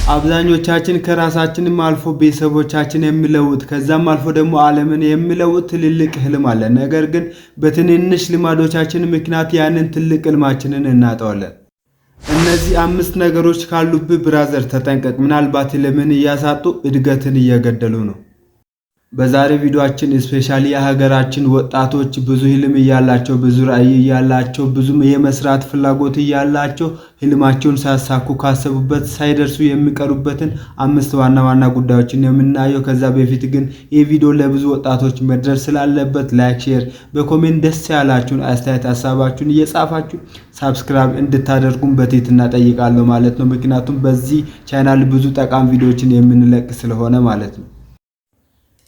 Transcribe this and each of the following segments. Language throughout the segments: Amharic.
አብዛኞቻችን ከራሳችንም አልፎ ቤተሰቦቻችን የሚለውጥ ከዛም አልፎ ደግሞ ዓለምን የሚለውጥ ትልልቅ ህልም አለ። ነገር ግን በትንንሽ ልማዶቻችን ምክንያት ያንን ትልቅ ህልማችንን እናጣዋለን። እነዚህ 5 ነገሮች ካሉብህ ብራዘር ተጠንቀቅ። ምናልባት ህልምን እያሳጡ እድገትን እየገደሉ ነው። በዛሬ ቪዲዮአችን ስፔሻሊ የሀገራችን ወጣቶች ብዙ ህልም እያላቸው ብዙ ራዕይ እያላቸው ብዙ የመስራት ፍላጎት እያላቸው ህልማቸውን ሳያሳኩ ካሰቡበት ሳይደርሱ የሚቀሩበትን 5 ዋና ጉዳዮችን የምናየው። ከዛ በፊት ግን ይህ ቪዲዮ ለብዙ ወጣቶች መድረስ ስላለበት ላይክ፣ ሼር፣ በኮሜንት ደስ ያላችሁን አስተያየት ሀሳባችሁን እየጻፋችሁ ሳብስክራይብ እንድታደርጉን በትህትና ጠይቃለሁ ማለት ነው። ምክንያቱም በዚህ ቻናል ብዙ ጠቃሚ ቪዲዮዎችን የምንለቅ ስለሆነ ማለት ነው።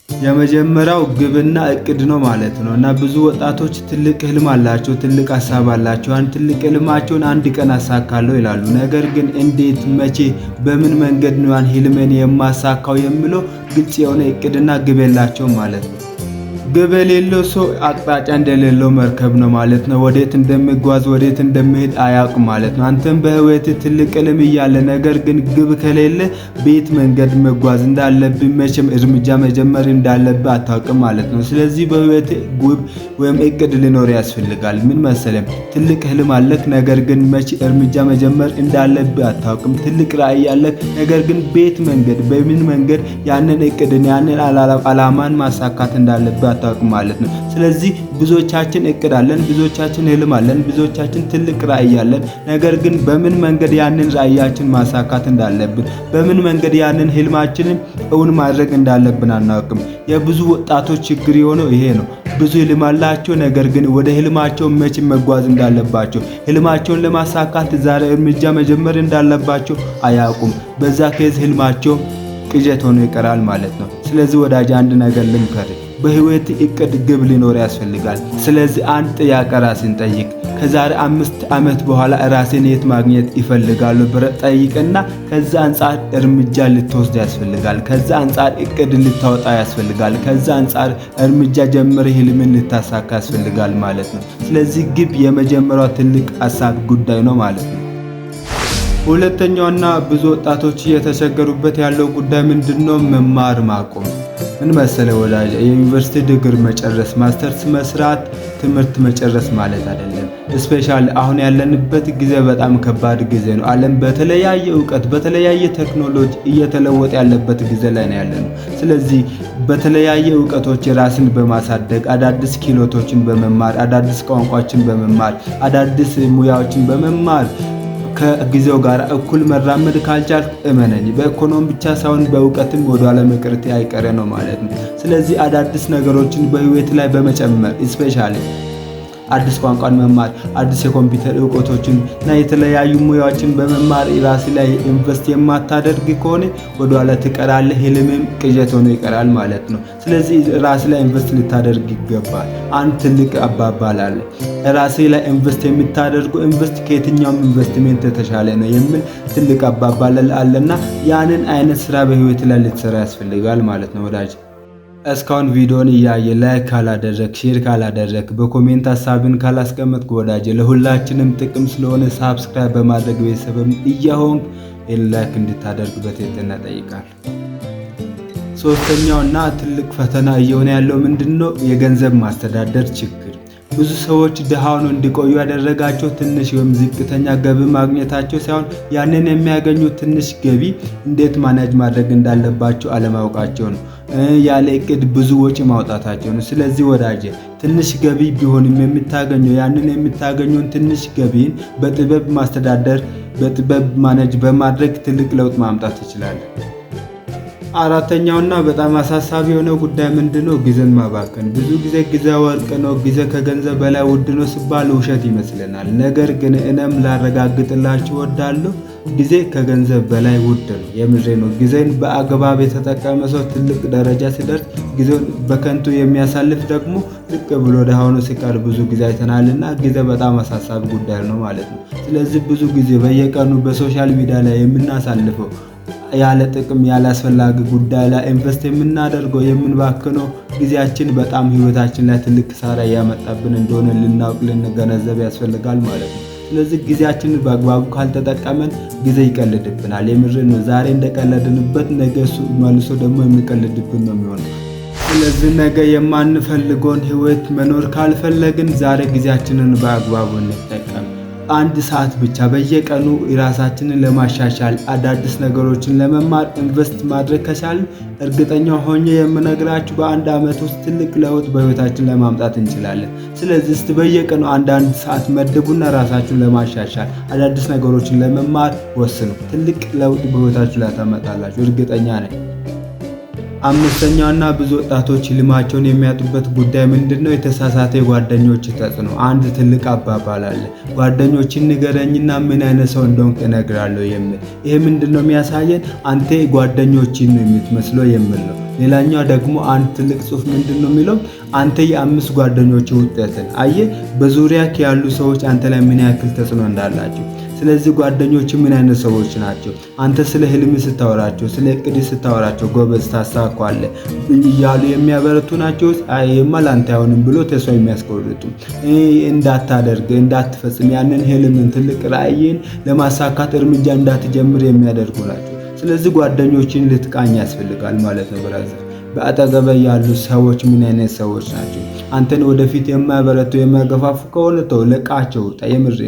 የመጀመሪያው ግብና እቅድ ነው ማለት ነው። እና ብዙ ወጣቶች ትልቅ ህልም አላቸው፣ ትልቅ ሀሳብ አላቸው። ትልቅ ህልማቸውን አንድ ቀን አሳካለሁ ይላሉ። ነገር ግን እንዴት፣ መቼ፣ በምን መንገድ ነው ያን ህልሜን የማሳካው የሚለው ግልጽ የሆነ እቅድና ግብ የላቸውም ማለት ነው። ግብ የሌለው ሰው አቅጣጫ እንደሌለው መርከብ ነው ማለት ነው። ወዴት እንደሚጓዝ ወዴት እንደሚሄድ አያውቅም ማለት ነው። አንተም በህይወት ትልቅ ህልም እያለ ነገር ግን ግብ ከሌለ ቤት መንገድ መጓዝ እንዳለብህ መቼም እርምጃ መጀመር እንዳለብህ አታውቅም ማለት ነው። ስለዚህ በህይወት ግብ ወይም እቅድ ሊኖር ያስፈልጋል። ምን መሰለም፣ ትልቅ ህልም አለክ፣ ነገር ግን መቼ እርምጃ መጀመር እንዳለብህ አታውቅም። ትልቅ ራዕይ አለክ፣ ነገር ግን ቤት መንገድ በምን መንገድ ያንን እቅድን ያንን አላማን ማሳካት እንዳለብህ አታውቅም ማለት ነው። ስለዚህ ብዙዎቻችን እቅድ አለን፣ ብዙዎቻችን ህልም አለን፣ ብዙዎቻችን ትልቅ ራዕይ አለን። ነገር ግን በምን መንገድ ያንን ራዕያችን ማሳካት እንዳለብን፣ በምን መንገድ ያንን ህልማችንን እውን ማድረግ እንዳለብን አናውቅም። የብዙ ወጣቶች ችግር የሆነው ይሄ ነው። ብዙ ህልም አላቸው፣ ነገር ግን ወደ ህልማቸው መቼ መጓዝ እንዳለባቸው፣ ህልማቸውን ለማሳካት ዛሬ እርምጃ መጀመር እንዳለባቸው አያውቁም። በዛ ኬዝ ህልማቸው ቅዠት ሆኖ ይቀራል ማለት ነው። ስለዚህ ወዳጅ አንድ ነገር ልምከር፣ በህይወት እቅድ ግብ ሊኖር ያስፈልጋል። ስለዚህ አንድ ጥያቄ ራስን ጠይቅ። ከዛሬ 5 ዓመት በኋላ ራስን የት ማግኘት ይፈልጋሉ ብለህ ጠይቅና ከዛ አንፃር እርምጃ ልትወስድ ያስፈልጋል። ከዛ አንፃር እቅድ ልታወጣ ያስፈልጋል። ከዛ አንፃር እርምጃ ጀምር ህልምን ልታሳካ ያስፈልጋል ማለት ነው። ስለዚህ ግብ የመጀመሪያው ትልቅ ሀሳብ ጉዳይ ነው ማለት ነው። ሁለተኛውና ብዙ ወጣቶች እየተቸገሩበት ያለው ጉዳይ ምንድነው? መማር ማቆም። ምን መሰለ ወዳጅ፣ የዩኒቨርሲቲ ዲግሪ መጨረስ፣ ማስተርስ መስራት ትምህርት መጨረስ ማለት አይደለም። ስፔሻሊ አሁን ያለንበት ጊዜ በጣም ከባድ ጊዜ ነው። ዓለም በተለያየ እውቀት በተለያየ ቴክኖሎጂ እየተለወጠ ያለበት ጊዜ ላይ ነው ያለነው። ስለዚህ በተለያየ እውቀቶች ራስን በማሳደግ አዳዲስ ክህሎቶችን በመማር አዳዲስ ቋንቋዎችን በመማር አዳዲስ ሙያዎችን በመማር ከጊዜው ጋር እኩል መራመድ ካልቻልክ እመነኝ በኢኮኖሚ ብቻ ሳይሆን በእውቀትም ወደኋላ መቅረት አይቀሬ ነው ማለት ነው። ስለዚህ አዳዲስ ነገሮችን በህይወት ላይ በመጨመር ስፔሻሊ አዲስ ቋንቋን መማር፣ አዲስ የኮምፒውተር እውቀቶችን እና የተለያዩ ሙያዎችን በመማር ራስ ላይ ኢንቨስት የማታደርግ ከሆነ ወደኋላ ትቀራለህ። ህልምም ቅዠት ሆኖ ይቀራል ማለት ነው። ስለዚህ ራስ ላይ ኢንቨስት ልታደርግ ይገባል። አንድ ትልቅ አባባል አለ፣ ራስ ላይ ኢንቨስት የምታደርገው ኢንቨስት ከየትኛውም ኢንቨስትመንት የተሻለ ነው የሚል ትልቅ አባባል አለና ያንን አይነት ስራ በህይወት ላይ ልትሰራ ያስፈልጋል ማለት ነው ወዳጅ። እስካሁን ቪዲዮን እያየ ላይክ ካላደረክ ሼር ካላደረክ በኮሜንት ሀሳብን ካላስቀመጥክ ወዳጅ ለሁላችንም ጥቅም ስለሆነ ሳብስክራይብ በማድረግ ቤተሰብም እያሆንክ ላይክ እንድታደርግ በትህትና እጠይቃለሁ። ሶስተኛውና ትልቅ ፈተና እየሆነ ያለው ምንድነው? የገንዘብ ማስተዳደር ችግር። ብዙ ሰዎች ድሃው ነው እንዲቆዩ ያደረጋቸው ትንሽ ወይም ዝቅተኛ ገቢ ማግኘታቸው ሳይሆን ያንን የሚያገኙት ትንሽ ገቢ እንዴት ማኔጅ ማድረግ እንዳለባቸው አለማወቃቸው ነው። ያለ እቅድ ብዙ ወጪ ማውጣታቸው ነው። ስለዚህ ወዳጄ ትንሽ ገቢ ቢሆንም የምታገኘው ያንን የምታገኘውን ትንሽ ገቢን በጥበብ ማስተዳደር በጥበብ ማኔጅ በማድረግ ትልቅ ለውጥ ማምጣት ትችላለህ። አራተኛውና በጣም አሳሳቢ የሆነው ጉዳይ ምንድነው? ጊዜን ማባከን። ብዙ ጊዜ ጊዜ ወርቅ ነው፣ ጊዜ ከገንዘብ በላይ ውድ ነው ሲባል ውሸት ይመስለናል። ነገር ግን እኔም ላረጋግጥላችሁ እወዳለሁ፣ ጊዜ ከገንዘብ በላይ ውድ ነው። የምሬ ነው። ጊዜን በአግባብ የተጠቀመ ሰው ትልቅ ደረጃ ሲደርስ፣ ጊዜውን በከንቱ የሚያሳልፍ ደግሞ ዝቅ ብሎ ደሃ ሆኖ ሲቀር ብዙ ጊዜ አይተናልና ጊዜ በጣም አሳሳቢ ጉዳይ ነው ማለት ነው። ስለዚህ ብዙ ጊዜ በየቀኑ በሶሻል ሚዲያ ላይ የምናሳልፈው ያለ ጥቅም ያለ አስፈላጊ ጉዳይ ላይ ኢንቨስት የምናደርገው የምንባክነው ጊዜያችን በጣም ህይወታችን ላይ ትልቅ ኪሳራ ያመጣብን እንደሆነ ልናውቅ ልንገነዘብ ያስፈልጋል ማለት ነው። ስለዚህ ጊዜያችንን በአግባቡ ካልተጠቀመን ጊዜ ይቀልድብናል። የምር ነው። ዛሬ እንደቀለድንበት ነገ እሱ መልሶ ደግሞ የሚቀልድብን ነው የሚሆነው። ስለዚህ ነገ የማንፈልገውን ህይወት መኖር ካልፈለግን ዛሬ ጊዜያችንን በአግባቡ እንጠቀም። አንድ ሰዓት ብቻ በየቀኑ ራሳችንን ለማሻሻል አዳዲስ ነገሮችን ለመማር ኢንቨስት ማድረግ ከቻልን እርግጠኛ ሆኜ የምነግራችሁ በአንድ ዓመት ውስጥ ትልቅ ለውጥ በህይወታችን ለማምጣት እንችላለን። ስለዚህ እስቲ በየቀኑ አንዳንድ ሰዓት መድቡና ራሳችሁን ለማሻሻል አዳዲስ ነገሮችን ለመማር ወስኑ። ትልቅ ለውጥ በህይወታችሁ ላይ ታመጣላችሁ፣ እርግጠኛ ነኝ። አምስተኛውና ብዙ ወጣቶች ህልማቸውን የሚያጡበት ጉዳይ ምንድነው? የተሳሳተ የጓደኞች ተጽዕኖ። አንድ ትልቅ አባባል አለ፣ ጓደኞችን ንገረኝና ምን አይነት ሰው እንደሆንክ እነግራለሁ የሚል። ይሄ ምንድነው የሚያሳየን? አንተ ጓደኞችን ነው የምትመስለው የሚል ነው። ሌላኛው ደግሞ አንድ ትልቅ ጽሑፍ ምንድነው የሚለው? አንተ የአምስት ጓደኞች ውጤትን አየህ። በዙሪያክ ያሉ ሰዎች አንተ ላይ ምን ያክል ተጽዕኖ እንዳላቸው። ስለዚህ ጓደኞች ምን አይነት ሰዎች ናቸው? አንተ ስለ ህልም ስታወራቸው፣ ስለ እቅድ ስታወራቸው ጎበዝ ታሳካዋለህ እያሉ የሚያበረቱ ናቸው? አይማ ላንተ አይሆንም ብሎ ተስፋ የሚያስቆርጡ፣ እንዳታደርግ እንዳትፈጽም ያንን ህልምን ትልቅ ራዕይን ለማሳካት እርምጃ እንዳትጀምር የሚያደርጉ ናቸው። ስለዚህ ጓደኞችን ልትቃኝ ያስፈልጋል ማለት ነው። ብራዘር በአጠገብ ያሉ ሰዎች ምን አይነት ሰዎች ናቸው? አንተን ወደፊት የማያበረቱ የማይገፋፉ ከሆነ ተው፣ ለቃቸው። የምሬ